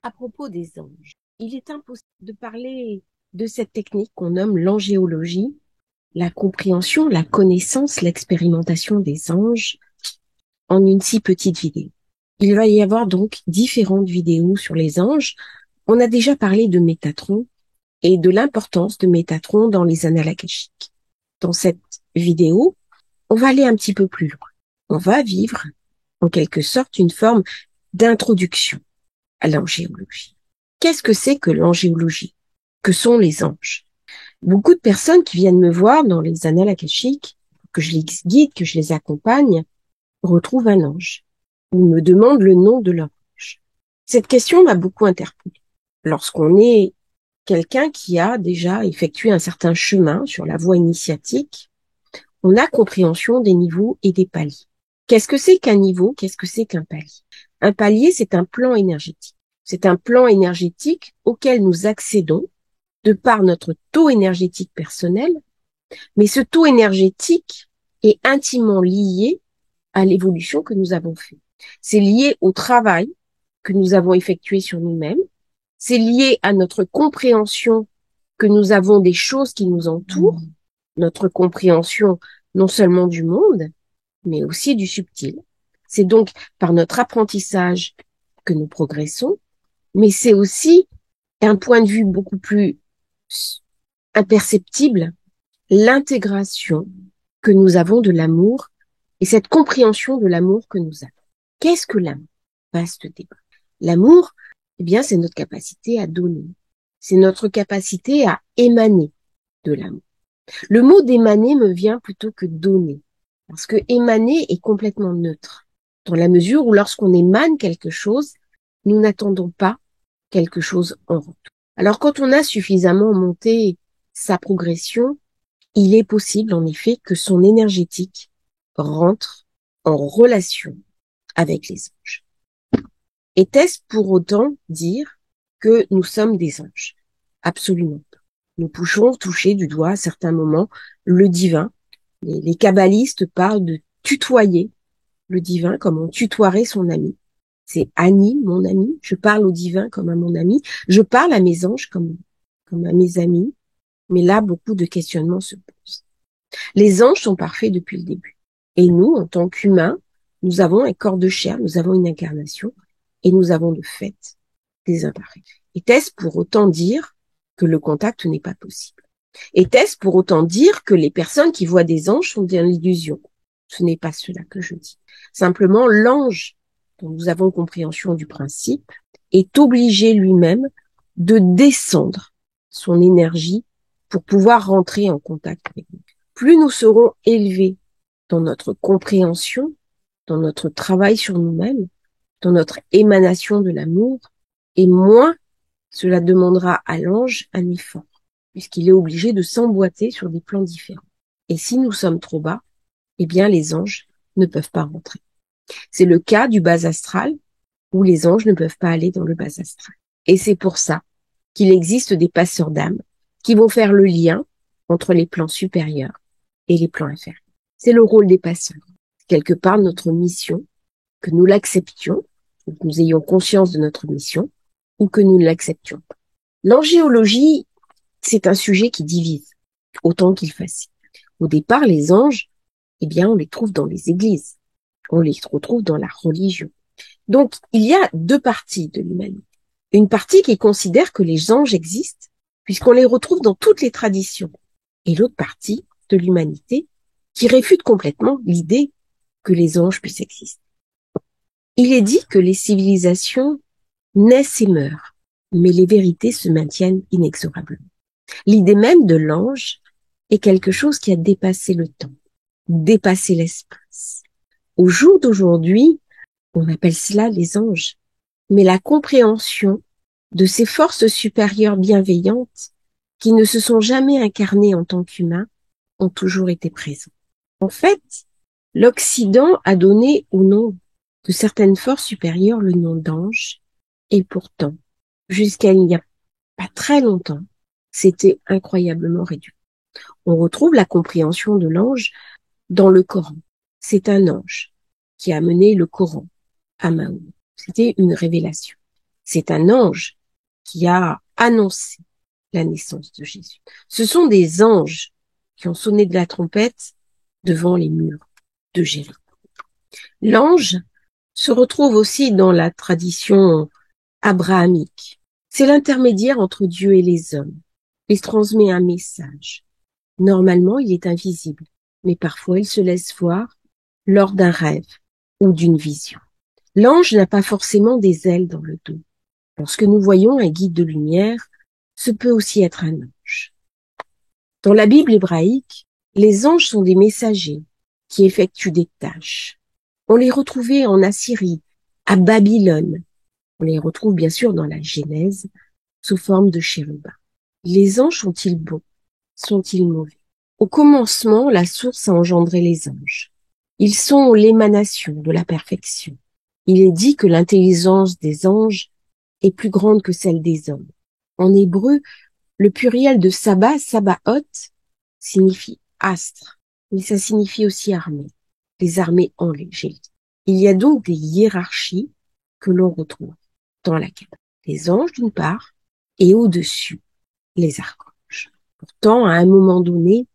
À propos des anges, il est impossible de parler de cette technique qu'on nomme l'angéologie, la compréhension, la connaissance, l'expérimentation des anges en une si petite vidéo. Il va y avoir donc différentes vidéos sur les anges. On a déjà parlé de Métatron et de l'importance de Métatron dans les annales akashiques. Dans cette vidéo, on va aller un petit peu plus loin. On va vivre en quelque sorte une forme d'introduction à l'angéologie. Qu'est-ce que c'est que l'angéologie? Que sont les anges? Beaucoup de personnes qui viennent me voir dans les annales akashiques, que je les guide, que je les accompagne, retrouvent un ange ou me demandent le nom de leur ange. Cette question m'a beaucoup interpellée. Lorsqu'on est quelqu'un qui a déjà effectué un certain chemin sur la voie initiatique, on a compréhension des niveaux et des paliers. Qu'est-ce que c'est qu'un niveau? Qu'est-ce que c'est qu'un palier? Un palier, c'est un plan énergétique. C'est un plan énergétique auquel nous accédons de par notre taux énergétique personnel, mais ce taux énergétique est intimement lié à l'évolution que nous avons faite. C'est lié au travail que nous avons effectué sur nous-mêmes, c'est lié à notre compréhension que nous avons des choses qui nous entourent, notre compréhension non seulement du monde, mais aussi du subtil. C'est donc par notre apprentissage que nous progressons, mais c'est aussi un point de vue beaucoup plus imperceptible, l'intégration que nous avons de l'amour et cette compréhension de l'amour que nous avons. Qu'est-ce que l'amour? Vaste débat. L'amour, eh bien, c'est notre capacité à donner. C'est notre capacité à émaner de l'amour. Le mot d'émaner me vient plutôt que donner, parce que émaner est complètement neutre, dans la mesure où lorsqu'on émane quelque chose, nous n'attendons pas quelque chose en retour. Alors quand on a suffisamment monté sa progression, il est possible en effet que son énergétique rentre en relation avec les anges. Est-ce pour autant dire que nous sommes des anges? Absolument pas. Nous pouvons toucher du doigt à certains moments le divin. Les kabbalistes parlent de tutoyer le divin comme on tutoierait son ami. C'est Annie, mon ami. Je parle au divin comme à mon ami. Je parle à mes anges comme à mes amis. Mais là, beaucoup de questionnements se posent. Les anges sont parfaits depuis le début. Et nous, en tant qu'humains, nous avons un corps de chair, nous avons une incarnation et nous avons de fait des imparfaits. Est-ce pour autant dire que le contact n'est pas possible? Est-ce pour autant dire que les personnes qui voient des anges sont dans l'illusion? Ce n'est pas cela que je dis. Simplement, l'ange, dont nous avons compréhension du principe, est obligé lui-même de descendre son énergie pour pouvoir rentrer en contact avec nous. Plus nous serons élevés dans notre compréhension, dans notre travail sur nous-mêmes, dans notre émanation de l'amour, et moins cela demandera à l'ange un effort, puisqu'il est obligé de s'emboîter sur des plans différents. Et si nous sommes trop bas, eh bien les anges ne peuvent pas rentrer. C'est le cas du bas astral, où les anges ne peuvent pas aller dans le bas astral. Et c'est pour ça qu'il existe des passeurs d'âme qui vont faire le lien entre les plans supérieurs et les plans inférieurs. C'est le rôle des passeurs. Quelque part, notre mission, que nous l'acceptions, que nous ayons conscience de notre mission, ou que nous ne l'acceptions pas. L'angéologie, c'est un sujet qui divise, autant qu'il fascine. Au départ, les anges, eh bien, on les trouve dans les églises. On les retrouve dans la religion. Donc, il y a deux parties de l'humanité. Une partie qui considère que les anges existent, puisqu'on les retrouve dans toutes les traditions. Et l'autre partie de l'humanité qui réfute complètement l'idée que les anges puissent exister. Il est dit que les civilisations naissent et meurent, mais les vérités se maintiennent inexorablement. L'idée même de l'ange est quelque chose qui a dépassé le temps, dépassé l'espace. Au jour d'aujourd'hui, on appelle cela les anges, mais la compréhension de ces forces supérieures bienveillantes qui ne se sont jamais incarnées en tant qu'humains ont toujours été présentes. En fait, l'Occident a donné au nom de certaines forces supérieures le nom d'ange, et pourtant, jusqu'à il n'y a pas très longtemps, c'était incroyablement réduit. On retrouve la compréhension de l'ange dans le Coran. C'est un ange qui a mené le Coran à Mahomet. C'était une révélation. C'est un ange qui a annoncé la naissance de Jésus. Ce sont des anges qui ont sonné de la trompette devant les murs de Jéricho. L'ange se retrouve aussi dans la tradition abrahamique. C'est l'intermédiaire entre Dieu et les hommes. Il transmet un message. Normalement, il est invisible, mais parfois il se laisse voir lors d'un rêve ou d'une vision. L'ange n'a pas forcément des ailes dans le dos. Lorsque nous voyons un guide de lumière, ce peut aussi être un ange. Dans la Bible hébraïque, les anges sont des messagers qui effectuent des tâches. On les retrouvait en Assyrie, à Babylone. On les retrouve bien sûr dans la Genèse sous forme de chérubins. Les anges sont-ils bons? Sont-ils mauvais? Au commencement, la source a engendré les anges. Ils sont l'émanation de la perfection. Il est dit que l'intelligence des anges est plus grande que celle des hommes. En hébreu, le pluriel de Sabbat, Sabaoth, signifie astre, mais ça signifie aussi armée, les armées angéliques. Il y a donc des hiérarchies que l'on retrouve dans la Kabbale. Les anges d'une part, et au-dessus, les archanges. Pourtant, à un moment donné,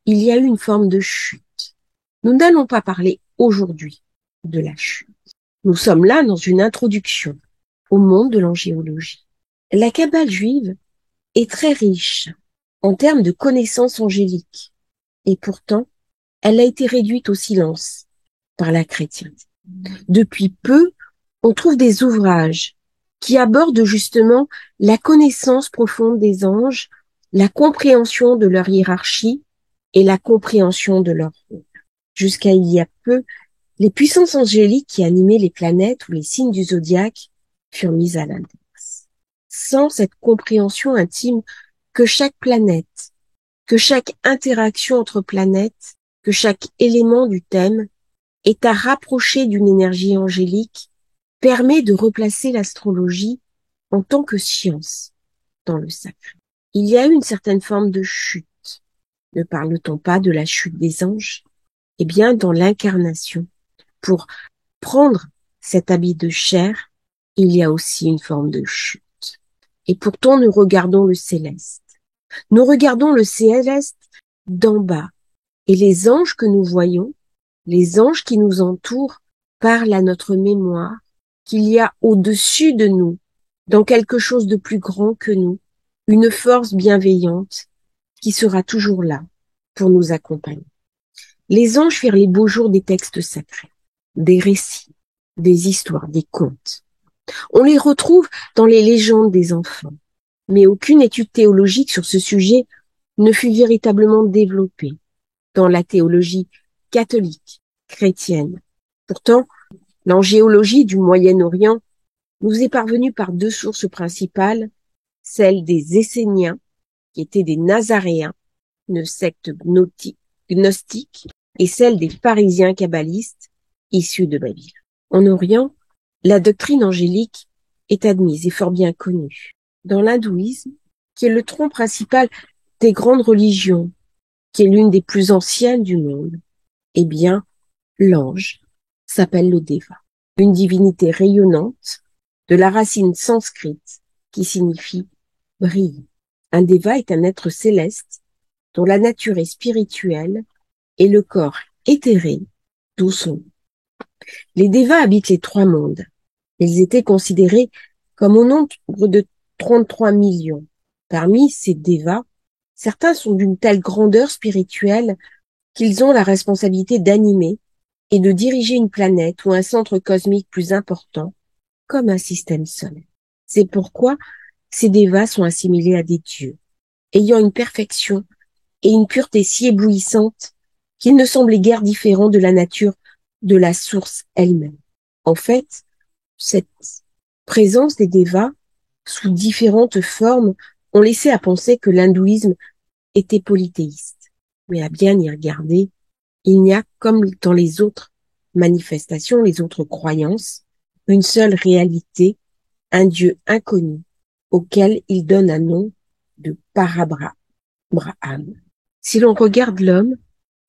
il y a eu une forme de chute. Nous n'allons pas parler aujourd'hui de la chute. Nous sommes là dans une introduction au monde de l'angéologie. La Kabbale juive est très riche en termes de connaissances angéliques, et pourtant, elle a été réduite au silence par la chrétienté. Depuis peu, on trouve des ouvrages qui abordent justement la connaissance profonde des anges, la compréhension de leur hiérarchie et la compréhension de leur rôle. Jusqu'à il y a peu, les puissances angéliques qui animaient les planètes ou les signes du zodiaque furent mises à l'index. Sans cette compréhension intime que chaque planète, que chaque interaction entre planètes, que chaque élément du thème est à rapprocher d'une énergie angélique, permet de replacer l'astrologie en tant que science dans le sacré. Il y a eu une certaine forme de chute. Ne parle-t-on pas de la chute des anges? Eh bien, dans l'incarnation, pour prendre cet habit de chair, il y a aussi une forme de chute. Et pourtant, nous regardons le céleste. Nous regardons le céleste d'en bas. Et les anges que nous voyons, les anges qui nous entourent, parlent à notre mémoire qu'il y a au-dessus de nous, dans quelque chose de plus grand que nous, une force bienveillante qui sera toujours là pour nous accompagner. Les anges firent les beaux jours des textes sacrés, des récits, des histoires, des contes. On les retrouve dans les légendes des enfants, mais aucune étude théologique sur ce sujet ne fut véritablement développée dans la théologie catholique, chrétienne. Pourtant, l'angéologie du Moyen-Orient nous est parvenue par deux sources principales, celle des Esséniens, qui étaient des Nazaréens, une secte gnostique, et celle des pharisiens kabbalistes, issus de Babylone. En Orient, la doctrine angélique est admise et fort bien connue. Dans l'hindouisme, qui est le tronc principal des grandes religions, qui est l'une des plus anciennes du monde, eh bien, l'ange s'appelle le Deva, une divinité rayonnante de la racine sanskrite qui signifie brille. Un Deva est un être céleste dont la nature est spirituelle et le corps éthéré, d'où son nom. Les Devas habitent les trois mondes. Ils étaient considérés comme au nombre de 33 millions. Parmi ces Devas, certains sont d'une telle grandeur spirituelle qu'ils ont la responsabilité d'animer et de diriger une planète ou un centre cosmique plus important, comme un système solaire. C'est pourquoi ces Devas sont assimilés à des dieux, ayant une perfection et une pureté si éblouissante qu'ils ne semblaient guère différents de la nature de la source elle-même. En fait, cette présence des Devas, sous différentes formes, ont laissé à penser que l'hindouisme était polythéiste. Mais à bien y regarder, il n'y a, comme dans les autres manifestations, les autres croyances, une seule réalité, un Dieu inconnu, auquel il donne un nom de Parabrahman. Si l'on regarde l'homme,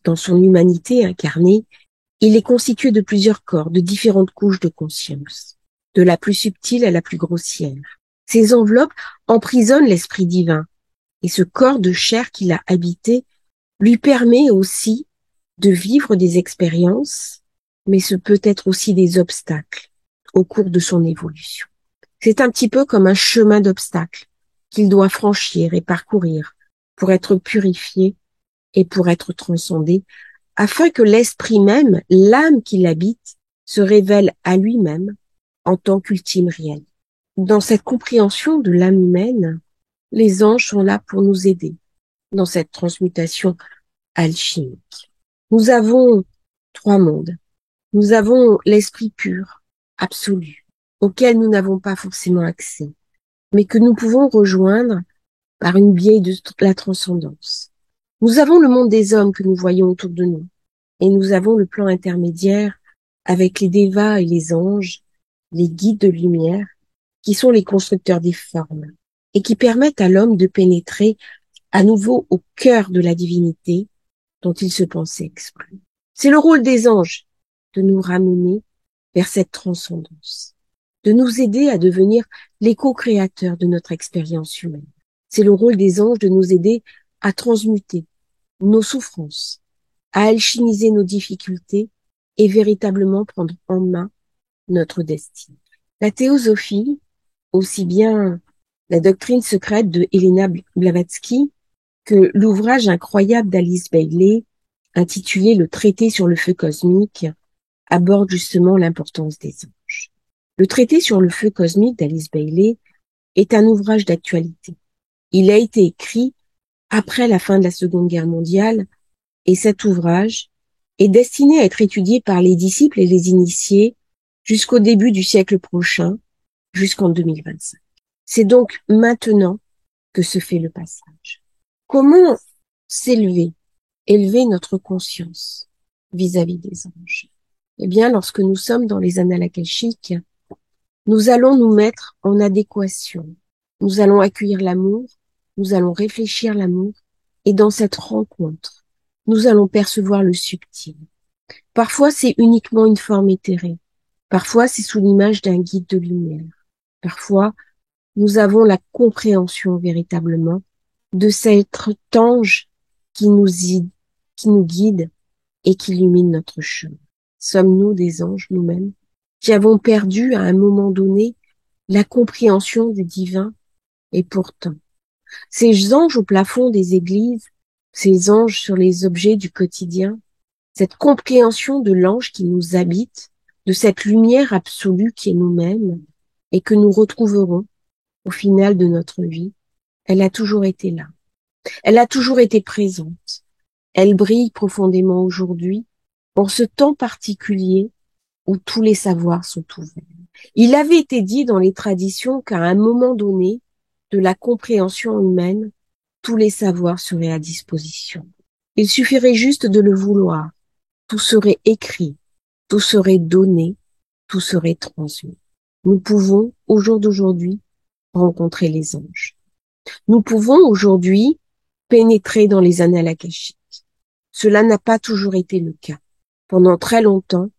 dans son humanité incarnée, il est constitué de plusieurs corps, de différentes couches de conscience, de la plus subtile à la plus grossière. Ces enveloppes emprisonnent l'esprit divin, et ce corps de chair qu'il a habité lui permet aussi de vivre des expériences, mais ce peut être aussi des obstacles au cours de son évolution. C'est un petit peu comme un chemin d'obstacles qu'il doit franchir et parcourir pour être purifié et pour être transcendé, afin que l'esprit même, l'âme qui l'habite, se révèle à lui-même en tant qu'ultime réel. Dans cette compréhension de l'âme humaine, les anges sont là pour nous aider dans cette transmutation alchimique. Nous avons 3 mondes. Nous avons l'esprit pur, absolu, auquel nous n'avons pas forcément accès, mais que nous pouvons rejoindre par une biais de la transcendance. Nous avons le monde des hommes que nous voyons autour de nous, et nous avons le plan intermédiaire avec les dévas et les anges, les guides de lumière, qui sont les constructeurs des formes, et qui permettent à l'homme de pénétrer à nouveau au cœur de la divinité dont il se pensait exclu. C'est le rôle des anges de nous ramener vers cette transcendance, de nous aider à devenir les co-créateurs de notre expérience humaine. C'est le rôle des anges de nous aider à transmuter nos souffrances, à alchimiser nos difficultés et véritablement prendre en main notre destinée. La théosophie, aussi bien la doctrine secrète de Helena Blavatsky que l'ouvrage incroyable d'Alice Bailey, intitulé Le traité sur le feu cosmique, aborde justement l'importance des anges. Le traité sur le feu cosmique d'Alice Bailey est un ouvrage d'actualité. Il a été écrit après la fin de la Seconde Guerre mondiale et cet ouvrage est destiné à être étudié par les disciples et les initiés jusqu'au début du siècle prochain, jusqu'en 2025. C'est donc maintenant que se fait le passage. Comment s'élever, élever notre conscience vis-à-vis des anges? Eh bien, lorsque nous sommes dans les annales akashiques, nous allons nous mettre en adéquation. Nous allons accueillir l'amour, nous allons réfléchir l'amour, et dans cette rencontre, nous allons percevoir le subtil. Parfois, c'est uniquement une forme éthérée. Parfois, c'est sous l'image d'un guide de lumière. Parfois, nous avons la compréhension véritablement de cet ange qui nous guide et qui illumine notre chemin. Sommes-nous des anges nous-mêmes qui avons perdu à un moment donné la compréhension du divin? Et pourtant, ces anges au plafond des églises, ces anges sur les objets du quotidien, cette compréhension de l'ange qui nous habite, de cette lumière absolue qui est nous-mêmes et que nous retrouverons au final de notre vie, elle a toujours été là. Elle a toujours été présente. Elle brille profondément aujourd'hui, en ce temps particulier où tous les savoirs sont ouverts. Il avait été dit dans les traditions qu'à un moment donné de la compréhension humaine, tous les savoirs seraient à disposition. Il suffirait juste de le vouloir. Tout serait écrit, tout serait donné, tout serait transmis. Nous pouvons, au jour d'aujourd'hui, rencontrer les anges. Nous pouvons aujourd'hui pénétrer dans les annales akashiques. Cela n'a pas toujours été le cas. Pendant très longtemps,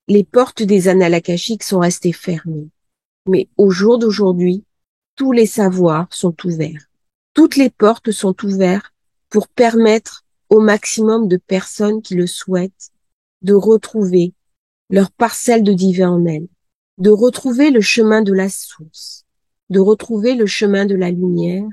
les portes des annales akashiques sont restées fermées. Mais au jour d'aujourd'hui, tous les savoirs sont ouverts. Toutes les portes sont ouvertes pour permettre au maximum de personnes qui le souhaitent de retrouver leur parcelle de divin en elles, de retrouver le chemin de la source, de retrouver le chemin de la lumière,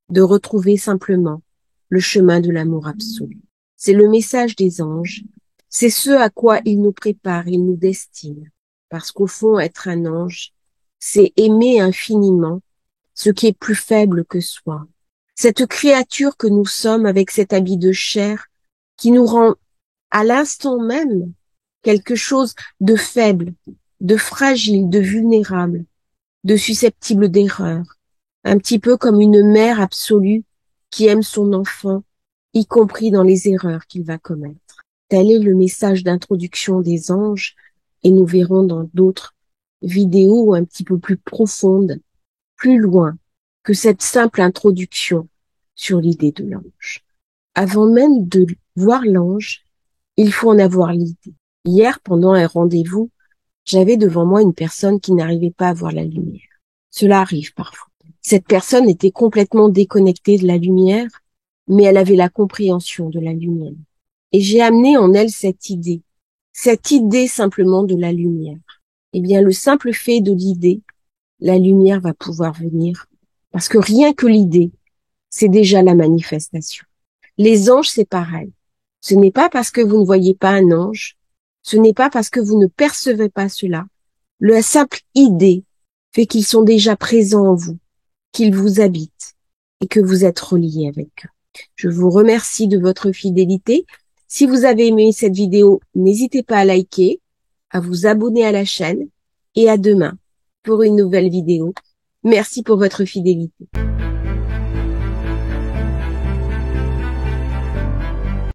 de retrouver simplement le chemin de l'amour absolu. C'est le message des anges, c'est ce à quoi ils nous préparent, ils nous destinent. Parce qu'au fond, être un ange, c'est aimer infiniment ce qui est plus faible que soi. Cette créature que nous sommes avec cet habit de chair qui nous rend à l'instant même quelque chose de faible, de fragile, de vulnérable, de susceptible d'erreur. Un petit peu comme une mère absolue qui aime son enfant, y compris dans les erreurs qu'il va commettre. Tel est le message d'introduction des anges, et nous verrons dans d'autres vidéos un petit peu plus profondes, plus loin que cette simple introduction sur l'idée de l'ange. Avant même de voir l'ange, il faut en avoir l'idée. Hier, pendant un rendez-vous, J'avais devant moi une personne qui n'arrivait pas à voir la lumière. Cela arrive parfois. Cette personne était complètement déconnectée de la lumière, mais elle avait la compréhension de la lumière. Et j'ai amené en elle cette idée simplement de la lumière. Eh bien, le simple fait de l'idée, la lumière va pouvoir venir. Parce que rien que l'idée, c'est déjà la manifestation. Les anges, c'est pareil. Ce n'est pas parce que vous ne voyez pas un ange, ce n'est pas parce que vous ne percevez pas cela. La simple idée fait qu'ils sont déjà présents en vous, qu'ils vous habitent et que vous êtes reliés avec eux. Je vous remercie de votre fidélité. Si vous avez aimé cette vidéo, n'hésitez pas à liker, à vous abonner à la chaîne et à demain pour une nouvelle vidéo. Merci pour votre fidélité.